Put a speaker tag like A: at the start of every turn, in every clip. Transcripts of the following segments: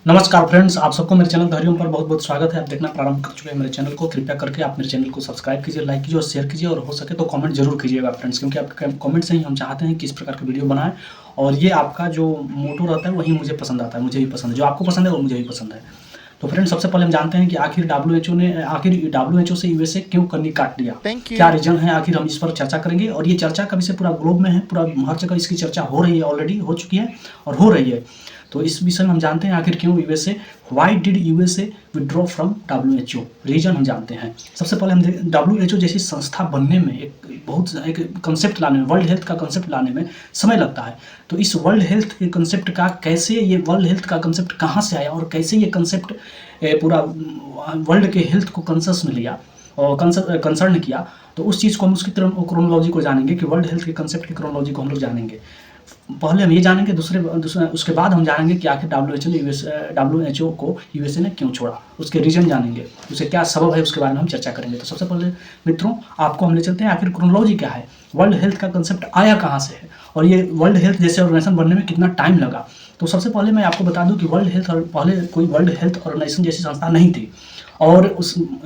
A: नमस्कार फ्रेंड्स, आप सबको मेरे चैनल धैर्यम पर बहुत बहुत स्वागत है। आप देखना प्रारंभ कर चुके हैं मेरे चैनल को। कृपया करके आप मेरे चैनल को सब्सक्राइब कीजिए, लाइक कीजिए और शेयर कीजिए, और हो सके तो कमेंट जरूर कीजिएगा फ्रेंड्स, क्योंकि आपके कमेंट से ही हम चाहते हैं किस प्रकार की वीडियो बनाएं। और ये आपका जो मोटो रहता है वही मुझे पसंद आता है, मुझे भी पसंद है, जो आपको पसंद है वो मुझे भी पसंद है। तो फ्रेंड्स, सबसे पहले हम जानते हैं कि आखिर डब्ल्यूएचओ से यूएसए क्यों करनी काट लिया, क्या रीजन है, आखिर हम इस पर चर्चा करेंगे। और ये चर्चा का विषय पूरा ग्लोब में है, पूरा हर जगह इसकी चर्चा हो रही है, ऑलरेडी हो चुकी है और हो रही है। तो इस विषय में हम जानते हैं आखिर क्यों USA, why did USA withdraw from WHO, reason हम जानते हैं। सबसे पहले हम डब्ल्यूएचओ जैसी संस्था बनने में एक कंसेप्ट लाने में, वर्ल्ड हेल्थ का कंसेप्ट लाने में समय लगता है। तो इस वर्ल्ड हेल्थ के कंसेप्ट का कैसे, ये वर्ल्ड हेल्थ का कंसेप्ट कहाँ से आया और कैसे ये कंसेप्ट पूरा वर्ल्ड के हेल्थ को कंसर्स में लिया और कंसर्न किया, तो उस चीज़ को हम उसकी क्रोनोलॉजी को जानेंगे कि वर्ल्ड हेल्थ के कंसेप्ट की क्रोनोलॉजी को हम लोग जानेंगे। पहले हम ये जानेंगे, उसके बाद हम जानेंगे कि आखिर डब्ल्यूएचओ को यूएसए ने क्यों छोड़ा, उसके रीजन जानेंगे, उसे क्या सबब है, उसके बारे में हम चर्चा करेंगे। तो सबसे पहले मित्रों, आपको हम ले चलते हैं आखिर क्रोनोलॉजी क्या है, वर्ल्ड हेल्थ का कंसेप्ट आया कहाँ से है और ये वर्ल्ड हेल्थ जैसे ऑर्गेनाइजेशन बनने में कितना टाइम लगा। तो सबसे पहले मैं आपको बता दूं कि पहले कोई वर्ल्ड हेल्थ ऑर्गेनाइजेशन जैसी संस्था नहीं थी। और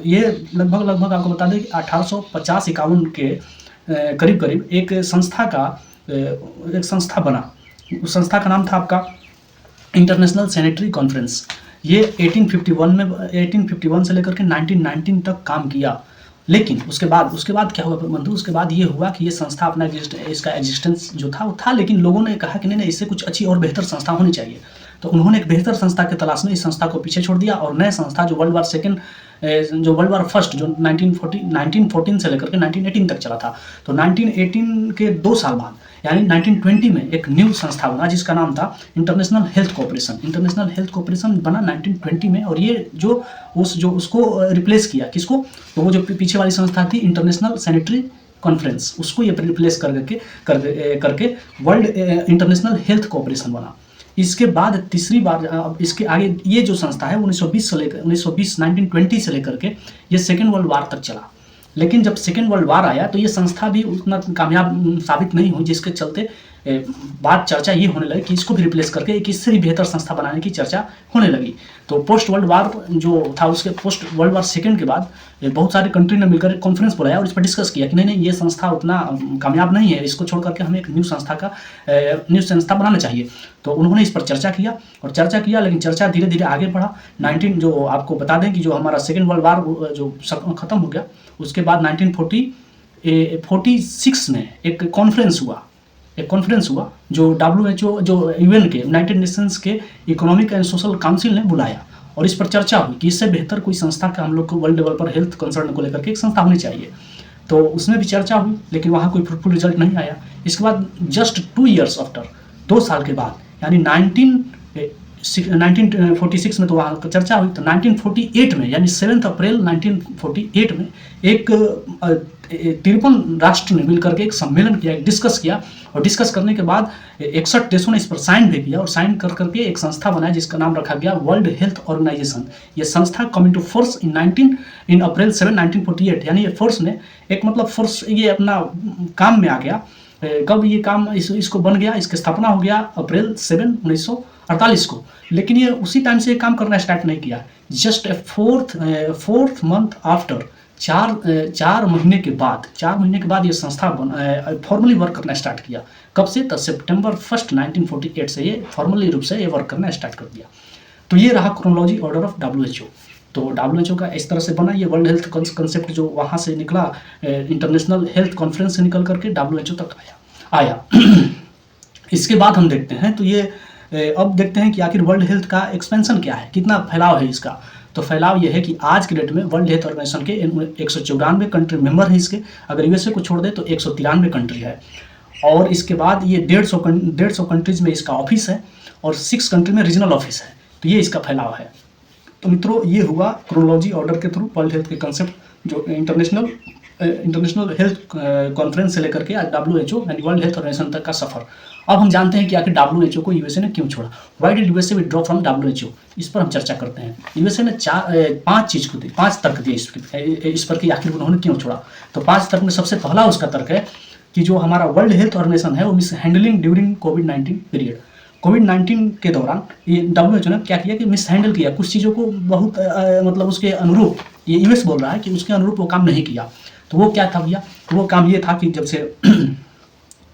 A: ये लगभग आपको बता दें कि 1850-51 के करीब करीब एक संस्था बना। उस संस्था का नाम था आपका इंटरनेशनल सैनिटरी कॉन्फ्रेंस। ये 1851 से लेकर के 1919 तक काम किया। लेकिन उसके बाद क्या हुआ बंधु, उसके बाद ये हुआ कि ये संस्था अपना इसका एग्जिस्टेंस जो था वो था, लेकिन लोगों ने कहा कि नहीं, इससे कुछ अच्छी और बेहतर संस्था होनी चाहिए। तो उन्होंने एक बेहतर संस्था के तलाश में इस संस्था को पीछे छोड़ दिया और नए संस्था जो वर्ल्ड वार फर्स्ट जो 1914 से लेकर के 1918 तक चला था, तो 1918 के 2 साल बाद यानी 1920 में एक न्यू संस्था बना जिसका नाम था international health cooperation. International health cooperation बना 1920 में, और ये उसको रिप्लेस किया किसको, तो वो जो पीछे वाली संस्था थी इंटरनेशनल सैनिटरी कॉन्फ्रेंस, उसको ये रिप्लेस करके वर्ल्ड इंटरनेशनल हेल्थ कोऑपरेशन बना। इसके बाद तीसरी बार, अब इसके आगे ये जो संस्था है 1920 से लेकर के ये सेकेंड वर्ल्ड वार तक चला। लेकिन जब सेकेंड वर्ल्ड वार आया तो ये संस्था भी उतना कामयाब साबित नहीं हुई, जिसके चलते बात चर्चा ये होने लगी कि इसको भी रिप्लेस करके एक इससे भी बेहतर संस्था बनाने की चर्चा होने लगी। तो पोस्ट वर्ल्ड वार जो था, उसके पोस्ट वर्ल्ड वार सेकेंड के बाद बहुत सारे कंट्री ने मिलकर एक कॉन्फ्रेंस बुलाया और इस पर डिस्कस किया कि नहीं, ये संस्था उतना कामयाब नहीं है, इसको छोड़ करके हमें एक न्यू संस्था बनाना चाहिए। तो उन्होंने इस पर चर्चा किया, लेकिन चर्चा धीरे धीरे आगे बढ़ा। जो आपको बता दें कि जो हमारा सेकेंड वर्ल्ड वार जो खत्म हो गया, उसके बाद 1946 में एक कॉन्फ्रेंस हुआ जो डब्ल्यूएचओ जो यूएन के यूनाइटेड नेशंस के इकोनॉमिक एंड सोशल काउंसिल ने बुलाया, और इस पर चर्चा हुई कि इससे बेहतर कोई संस्था का हम लोग को वर्ल्ड लेवल पर हेल्थ कंसर्न को लेकर के एक संस्था होनी चाहिए। तो उसमें भी चर्चा हुई, लेकिन वहाँ कोई फ्रूटफुल रिजल्ट नहीं आया। इसके बाद जस्ट 2 years आफ्टर, 2 साल के बाद, यानी 1946 में तो वहाँ चर्चा हुई, तो 1948 में यानी 7 अप्रैल 1948 में एक 53 राष्ट्र ने मिलकर के एक सम्मेलन किया, डिस्कस किया, और डिस्कस करने के बाद 61 देशों ने इस पर साइन भी किया, और साइन कर करके एक संस्था बनाया जिसका नाम रखा गया वर्ल्ड हेल्थ ऑर्गेनाइजेशन। ये संस्था कम इनटू फोर्स इन अप्रैल 7 1948, यानी ये फोर्स ने ये अपना काम में आ गया। कब ये काम इसको बन गया, इसकी स्थापना हो गया अप्रैल 7 1948 को, लेकिन ये उसी टाइम से काम करना स्टार्ट नहीं किया। जस्ट फोर्थ मंथ आफ्टर, 4 महीने के बाद ये संस्था फॉर्मली वर्क करना स्टार्ट किया। कब से? तो सितंबर 1 1948 से ये फॉर्मली रूप से ये वर्क करना स्टार्ट कर दिया। तो ये रहा क्रोनोलॉजी ऑर्डर ऑफ डब्ल्यूएचओ। तो डब्ल्यूएचओ का इस तरह से बना, ये वर्ल्ड हेल्थ कंसेप्ट जो वहाँ से निकला, इंटरनेशनल हेल्थ कॉन्फ्रेंस से निकल करके डब्ल्यूएचओ तक आया। इसके बाद हम देखते हैं, तो ये अब देखते हैं कि आखिर वर्ल्ड हेल्थ का एक्सपेंशन क्या है, कितना फैलाव है इसका। तो फैलाव ये है कि आज के डेट में वर्ल्ड हेल्थ ऑर्गेनाइजेशन के 194 कंट्री मेंबर हैं इसके, अगर यूएसए को छोड़ दे तो 193 कंट्री है। और इसके बाद ये 150 कंट्रीज में इसका ऑफिस है, और 6 कंट्री में रीजनल ऑफिस है। तो ये इसका फैलाव है। तो मित्रों, ये हुआ क्रोनोलॉजी ऑर्डर के थ्रू वर्ल्ड हेल्थ के कंसेप्ट, जो इंटरनेशनल हेल्थ कॉन्फ्रेंस से लेकर के आज डब्ल्यूएचओ यानी वर्ल्ड हेल्थ ऑर्गेनाइजेशन तक का सफर। अब हम जानते हैं कि आखिर डब्ल्यूएचओ को यूएसए ने क्यों छोड़ा, why did USA withdraw from WHO, इस पर हम चर्चा करते हैं। यूएसए ने 5 तर्क दिए इस पर कि आखिर उन्होंने क्यों छोड़ा। तो 5 तर्क में सबसे पहला उसका तर्क है कि जो हमारा वर्ल्ड हेल्थ ऑर्गेनाइजेशन है वो मिस हैंडलिंग ड्यूरिंग कोविड-19 पीरियड। कोविड-19 के दौरान ये डब्ल्यूएचओ ने क्या किया कि मिस हैंडल किया, कुछ चीज़ों को बहुत मतलब उसके अनुरूप, ये यूएस बोल रहा है कि उसके अनुरूप वो काम नहीं किया। तो वो क्या था भैया, तो वो काम ये था कि जब से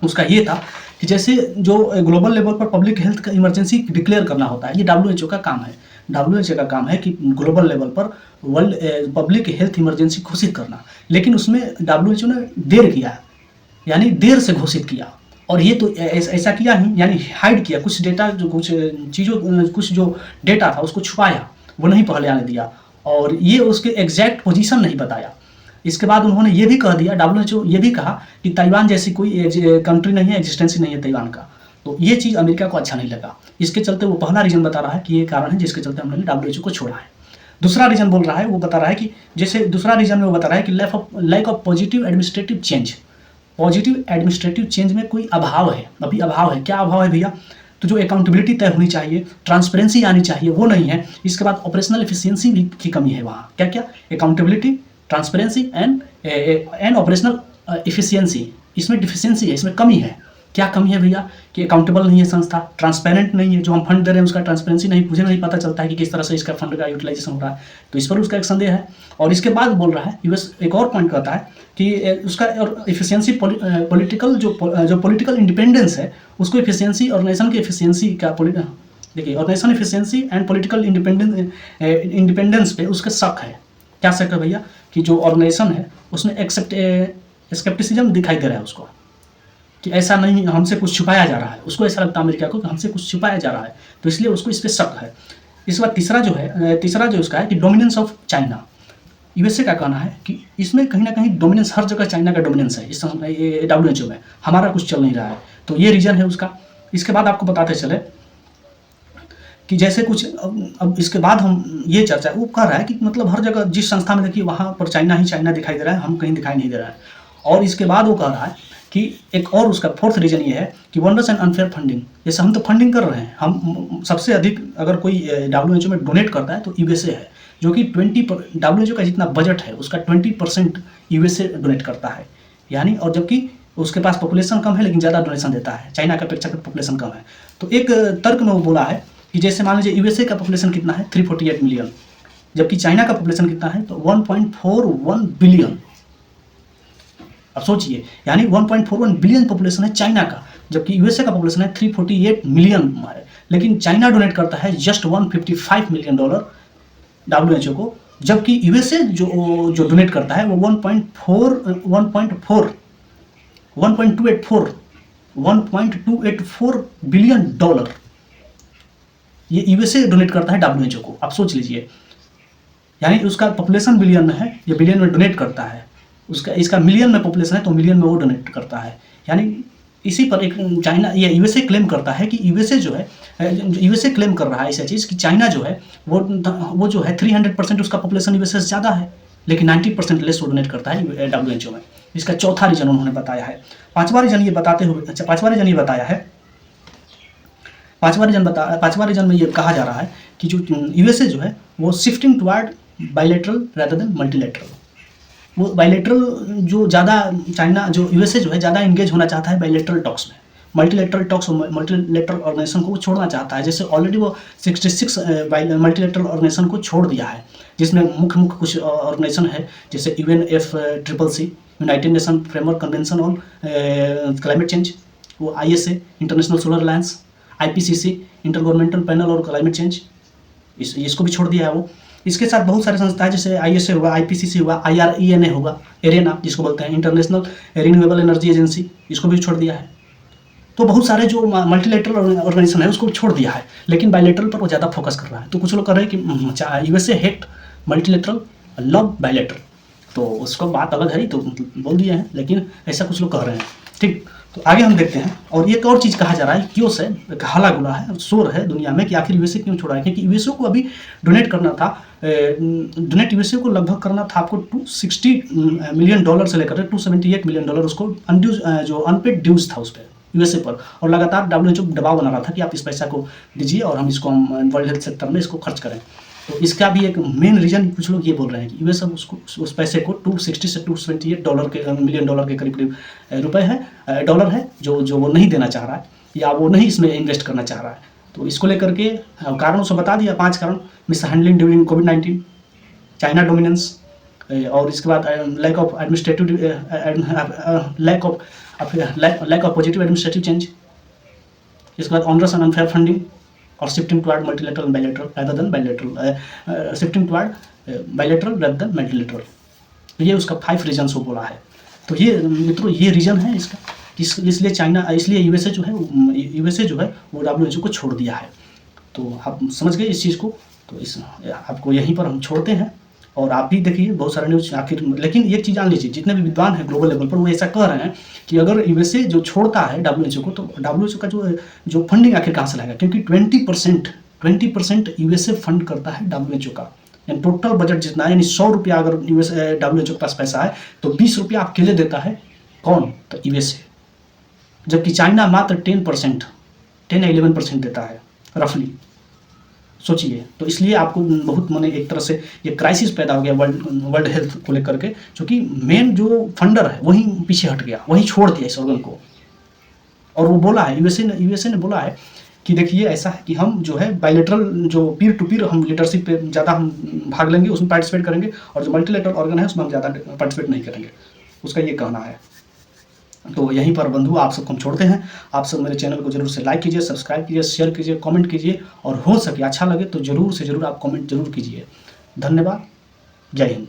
A: उसका ये था कि जैसे जो ग्लोबल लेवल पर पब्लिक हेल्थ का इमरजेंसी डिक्लेयर करना होता है, ये डब्ल्यूएचओ का काम है। डब्ल्यूएचओ का काम है कि ग्लोबल लेवल पर वर्ल्ड पब्लिक हेल्थ इमरजेंसी घोषित करना, लेकिन उसमें डब्ल्यूएचओ ने देर किया, यानी देर से घोषित किया। और ये तो ऐसा किया ही, यानी हाइड किया, कुछ डेटा जो कुछ चीज़ों कुछ जो डेटा था उसको छुपाया, वो नहीं पहले आने दिया, और ये उसके एग्जैक्ट पोजीशन नहीं बताया। इसके बाद उन्होंने ये भी कह दिया, डब्ल्यूएचओ ये भी कहा कि ताइवान जैसी कोई कंट्री नहीं है, एग्जिस्टेंस ही नहीं है ताइवान का। तो ये चीज़ अमेरिका को अच्छा नहीं लगा। इसके चलते वो पहला रीज़न बता रहा है कि ये कारण है जिसके चलते हमने डब्ल्यूएचओ को छोड़ा है। दूसरा रीज़न बोल रहा है, वो बता रहा है कि जैसे दूसरा रीज़न में वो बता रहा है कि lack of positive administrative change. Positive administrative change में कोई अभाव है, अभी अभाव है। क्या अभाव है भैया, तो जो अकाउंटेबिलिटी तय होनी चाहिए, ट्रांसपेरेंसी आनी चाहिए, वो नहीं है। इसके बाद ऑपरेशनल एफिशिएंसी भी की कमी है वहाँ। क्या क्या, accountability, transparency and operational efficiency, इसमें डिफिशियंसी है, इसमें कमी है। क्या कमी है भैया, कि अकाउंटेबल नहीं है संस्था, ट्रांसपेरेंट नहीं है, जो हम फंड दे रहे हैं उसका ट्रांसपेरेंसी नहीं, मुझे नहीं पता चलता है कि किस तरह से इसका फंड का यूटिलाइजेशन हो रहा है। तो इस पर उसका एक संदेह है। और इसके बाद बोल रहा है यूएस, एक और पॉइंट कहता है कि उसका और एफिशिएंसी पॉलिटिकल जो पॉलिटिकल इंडिपेंडेंस है, उसको एफिशिएंसी, ऑर्गेनाइजेशन की एफिशिएंसी का, देखिए organization efficiency and political independence पे उसका शक है। क्या शक है भैया, कि जो ऑर्गेनाइजेशन है उसमें स्केप्टिसिज्म दिखाई दे रहा है उसको, कि ऐसा नहीं, हमसे कुछ छुपाया जा रहा है। उसको ऐसा लगता है अमेरिका को कि हमसे कुछ छुपाया जा रहा है, तो इसलिए उसको इस पर शक है। इसके बाद तीसरा जो उसका है कि डोमिनेंस ऑफ चाइना। यूएसए का कहना है कि इसमें कहीं ना कहीं डोमिनेंस, हर जगह चाइना का डोमिनेंस है इस डब्ल्यूएचओ में, हमारा कुछ चल नहीं रहा है। तो ये रीजन है उसका। इसके बाद आपको बताते चले कि जैसे कुछ अब इसके बाद हम ये चर्चा, वो कह रहा है कि मतलब हर जगह जिस संस्था में देखिए वहाँ पर चाइना ही चाइना दिखाई दे रहा है, हम कहीं दिखाई नहीं दे रहा है। और इसके बाद वो कह रहा है कि एक और उसका फोर्थ रीजन ये है कि वनरस एंड अनफेयर फंडिंग। जैसे हम तो फंडिंग कर रहे हैं, हम सबसे अधिक अगर कोई डब्ल्यूएचओ में डोनेट करता है तो यूएसए है, जो कि डब्ल्यूएचओ का जितना बजट है उसका 20% यूएसए डोनेट करता है, यानी, और जबकि उसके पास पॉपुलेशन कम है लेकिन ज़्यादा डोनेशन देता है, चाइना का अपेक्षाकृत पॉपुलेशन कम है। तो एक तर्क में वो बोला है कि जैसे मान लीजिए यूएसए का पॉपुलेशन कितना है, 348 मिलियन, जबकि चाइना का पॉपुलेशन कितना है, तो 1.41 बिलियन। अब सोचिए, यानी 1.41 बिलियन पॉपुलेशन है चाइना का, जबकि यूएसए का पॉपुलेशन है 348 मिलियन है, लेकिन चाइना डोनेट करता है जस्ट $155 मिलियन डब्ल्यूएचओ को, जबकि यूएसए जो डोनेट करता है वो 1.284 बिलियन डॉलर ये यूएसए डोनेट करता है डब्ल्यूएचओ को। आप सोच लीजिए, यानी उसका पॉपुलेशन बिलियन में है, ये बिलियन में डोनेट करता है, इसका मिलियन में पॉपुलेशन है तो मिलियन में वो डोनेट करता है। यानी इसी पर एक चाइना, ये यूएसए क्लेम करता है कि यूएसए क्लेम कर रहा है ऐसा चीज़ कि चाइना जो है वो जो है 300% उसका पॉपुलेशन यूएसए से ज़्यादा है, लेकिन 90% लेस वो डोनेट करता है डब्ल्यूएचओ में। इसका चौथा रीजन उन्होंने बताया है। पांचवा रीजन ये में ये कहा जा रहा है कि जो यूएसए जो है वो shifting toward bilateral rather than multilateral. वो बायलैटरल जो ज़्यादा चाइना, जो यूएसए जो है ज़्यादा इंगेज होना चाहता है बायलैटरल टॉक्स में, मल्टीलैटरल टॉक्स और मल्टीलैटरल ऑर्गेनाइजेशन को छोड़ना चाहता है। जैसे ऑलरेडी वो 66 मल्टीलैटरल ऑर्गेनाइजेशन को छोड़ दिया है, जिसमें मुख्य कुछ ऑर्गेनाइजेशन है, जैसे UNFCCC, United nation framework convention on climate change, वो ISA, international solar alliance, IPCC, intergovernmental panel और क्लाइमेट चेंज, इसको भी छोड़ दिया है वो। इसके साथ बहुत सारे संस्थाएं, जैसे ISA हुआ, IPCC हुआ, IRENA होगा, एरेना जिसको बोलते हैं, इंटरनेशनल रिन्यूएबल एनर्जी एजेंसी, इसको भी छोड़ दिया है। तो बहुत सारे जो मल्टीलैटरल ऑर्गेनाइजेशन है उसको छोड़ दिया है, लेकिन बायलैटरल पर वो ज़्यादा फोकस कर रहा है। तो कुछ लोग कह रहे हैं कि USA hate multilateral, love bilateral, तो उसको बात अलग है, तो बोल दिए हैं, लेकिन ऐसा कुछ लोग कह रहे हैं। ठीक, तो आगे हम देखते हैं। और एक और चीज़ कहा जा रहा है, क्यों से हल्ला गुला है, शोर है दुनिया में कि आखिर यूएसए क्यों छोड़ा है, क्योंकि यूएसए को अभी डोनेट करना था, डोनेट यूएसए को लगभग करना था आपको $260 मिलियन से लेकर $278 मिलियन उसको जो अनपेड ड्यूज था उस पर यूएसए पर, और लगातार डब्ल्यूएचओ दबाव बना रहा था कि आप इस पैसा को दीजिए और हम वर्ल्ड हेल्थ सेक्टर में इसको खर्च करें। तो इसका भी एक मेन रीज़न कुछ लोग ये बोल रहे हैं कि यूएस अब उसको उस पैसे को $260 से $228 मिलियन के करीब रुपए है, डॉलर है, जो वो नहीं देना चाह रहा है या वो नहीं इसमें इन्वेस्ट करना चाह रहा है। तो इसको लेकर के कारणों से बता दिया 5 कारण। मिस हैंडलिंग ड्यूरिंग कोविड-19, चाइना डोमिनेंस, और इसके बाद lack of positive administrative change, इसके बाद ऑनरस एंड अनफेयर फंडिंग और shifting toward multilateral bilateral rather than bilateral, shifting toward bilateral rather than multilateral. तो ये उसका 5 रीजन्स वो बोला है। तो ये मित्रों ये रीज़न है इसका, इसलिए यूएसए जो है वो WHO को छोड़ दिया है। तो आप समझ गए इस चीज़ को। तो आपको यहीं पर हम छोड़ते हैं और आप भी देखिए बहुत सारे न्यूज़ आखिर। लेकिन एक चीज़ जान लीजिए, जितने भी विद्वान हैं ग्लोबल लेवल पर वो ऐसा कह रहे हैं कि अगर यूएसए जो छोड़ता है WHO को, तो WHO का जो फंडिंग आखिर कहाँ से लाएगा, क्योंकि 20% यूएसए फंड करता है WHO का। यानी टोटल बजट जितना है, यानी 100 रुपया अगर WHO के पास पैसा है तो 20 रुपया अकेले देता है कौन, तो यूएसए। जबकि चाइना मात्र 10% 11% देता है रफली, सोचिए। तो इसलिए आपको बहुत माने एक तरह से ये क्राइसिस पैदा हो गया वर्ल्ड हेल्थ को लेकर के, क्योंकि मेन जो फंडर है वही पीछे हट गया, वही छोड़ दिया इस ऑर्गन को। और वो बोला है यूएसए ने बोला है कि देखिए ऐसा है कि हम जो है बायलैटरल जो पीर टू पीर हम लीडरशिप पे ज़्यादा हम भाग लेंगे, उसमें पार्टिसिपेट करेंगे, और जो मल्टीलेटरल ऑर्गन है उसमें हम ज़्यादा पार्टिसिपेट नहीं करेंगे, उसका ये कहना है। तो यहीं पर बंधु आप सबको हम छोड़ते हैं। आप सब मेरे चैनल को जरूर से लाइक कीजिए, सब्सक्राइब कीजिए, शेयर कीजिए, कमेंट कीजिए, और हो सके अच्छा लगे तो जरूर से जरूर आप कमेंट जरूर कीजिए। धन्यवाद। जय हिंद।